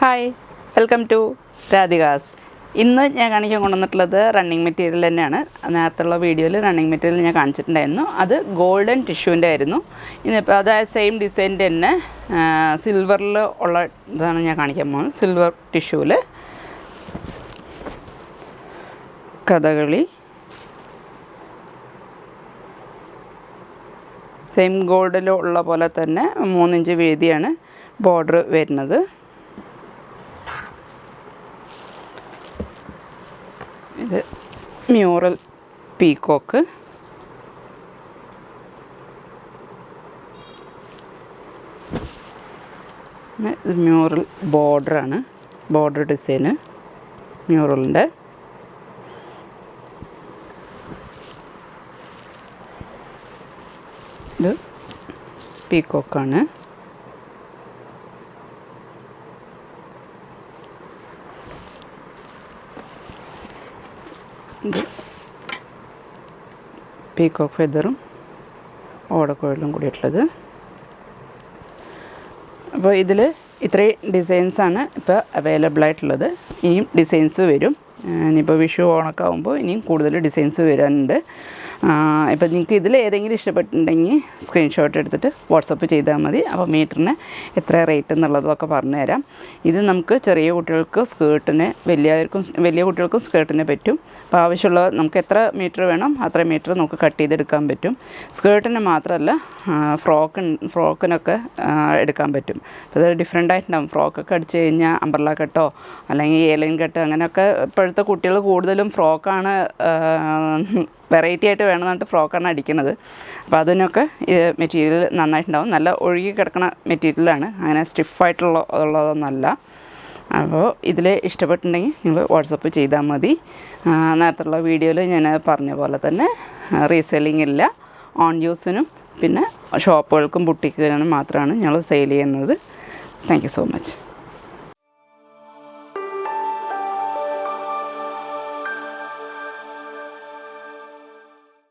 Hi, welcome to Radhika's. ഇന്ന് ഞാൻ കാണിക്കാൻ കൊണ്ടുവന്നിട്ടുള്ളത് റണ്ണിങ് മെറ്റീരിയൽ തന്നെയാണ്. നേരത്തുള്ള വീഡിയോയിൽ റണ്ണിങ് മെറ്റീരിയൽ ഞാൻ കാണിച്ചിട്ടുണ്ടായിരുന്നു. അത് ഗോൾഡൻ ടിഷ്യൂവിൻ്റെ ആയിരുന്നു. ഇന്നിപ്പോൾ അതായത് സെയിം ഡിസൈൻ്റെ തന്നെ സിൽവറിൽ ഉള്ള ഇതാണ് ഞാൻ കാണിക്കാൻ പോകുന്നത്. സിൽവർ ടിഷ്യൂവിൽ കഥകളി, സെയിം ഗോൾഡിൽ ഉള്ള പോലെ തന്നെ 3 ഇഞ്ച് വീതിയാണ് ബോർഡർ വരുന്നത്. ഇത് മ്യൂറൽ പീക്കോക്ക്, ഇത് മ്യൂറൽ ബോർഡറാണ്, ബോർഡർ ഡിസൈന് മ്യൂറലിൻ്റെ. ഇത് പീക്കോക്കാണ്. ഇത് പീക്കോക്ക് ഫെദറും ഓടക്കുഴലും കൂടിയിട്ടുള്ളത്. അപ്പോൾ ഇതിൽ ഇത്രയും ഡിസൈൻസാണ് ഇപ്പോൾ അവൈലബിൾ ആയിട്ടുള്ളത്. ഇനിയും ഡിസൈൻസ് വരും. ഇനിയിപ്പോൾ വിഷു ഓണമൊക്കെ ആകുമ്പോൾ ഇനിയും കൂടുതൽ ഡിസൈൻസ് വരാനുണ്ട്. ഇപ്പോൾ നിങ്ങൾക്ക് ഇതിൽ ഏതെങ്കിലും ഇഷ്ടപ്പെട്ടിട്ടുണ്ടെങ്കിൽ സ്ക്രീൻഷോട്ട് എടുത്തിട്ട് വാട്സപ്പ് ചെയ്താൽ മതി. അപ്പോൾ മീറ്ററിന് എത്ര റേറ്റ് എന്നുള്ളതൊക്കെ പറഞ്ഞു തരാം. ഇത് നമുക്ക് ചെറിയ കുട്ടികൾക്ക് സ്കേർട്ടിന്, വലിയ കുട്ടികൾക്കും സ്കേർട്ടിന് പറ്റും. അപ്പോൾ ആവശ്യമുള്ള നമുക്ക് എത്ര മീറ്റർ വേണം അത്ര മീറ്റർ നമുക്ക് കട്ട് ചെയ്തെടുക്കാൻ പറ്റും. സ്കേർട്ടിന് മാത്രമല്ല ഫ്രോക്കിനൊക്കെ എടുക്കാൻ പറ്റും. അപ്പോൾ അത് ഡിഫറെൻ്റ് ആയിട്ടുണ്ടാകും. ഫ്രോക്കൊക്കെ അടിച്ച് കഴിഞ്ഞാൽ അംബ്രല്ല കട്ടോ അല്ലെങ്കിൽ ഏലൈൻ കട്ടോ അങ്ങനെയൊക്കെ ഇപ്പോഴത്തെ കുട്ടികൾ കൂടുതലും ഫ്രോക്കാണ് വെറൈറ്റി ആയിട്ട് വേണം എന്നിട്ട് ഫ്രോക്കാണ് അടിക്കുന്നത്. അപ്പോൾ അതിനൊക്കെ മെറ്റീരിയൽ നന്നായിട്ടുണ്ടാവും. നല്ല ഒഴുകി കിടക്കുന്ന മെറ്റീരിയലാണ്, അങ്ങനെ സ്റ്റിഫായിട്ടുള്ളതൊന്നുമല്ല. അപ്പോൾ ഇതിൽ ഇഷ്ടപ്പെട്ടിട്ടുണ്ടെങ്കിൽ നിങ്ങൾ വാട്സപ്പ് ചെയ്താൽ മതി. നേരത്തുള്ള വീഡിയോയിൽ ഞാൻ പറഞ്ഞ പോലെ തന്നെ റീസെല്ലിംഗ് ഇല്ല. ഓൺ യൂസിനും പിന്നെ ഷോപ്പുകൾക്കും ബുട്ടിക്കിനും മാത്രമാണ് ഞങ്ങൾ സെയിൽ ചെയ്യുന്നത്. Thank you so much.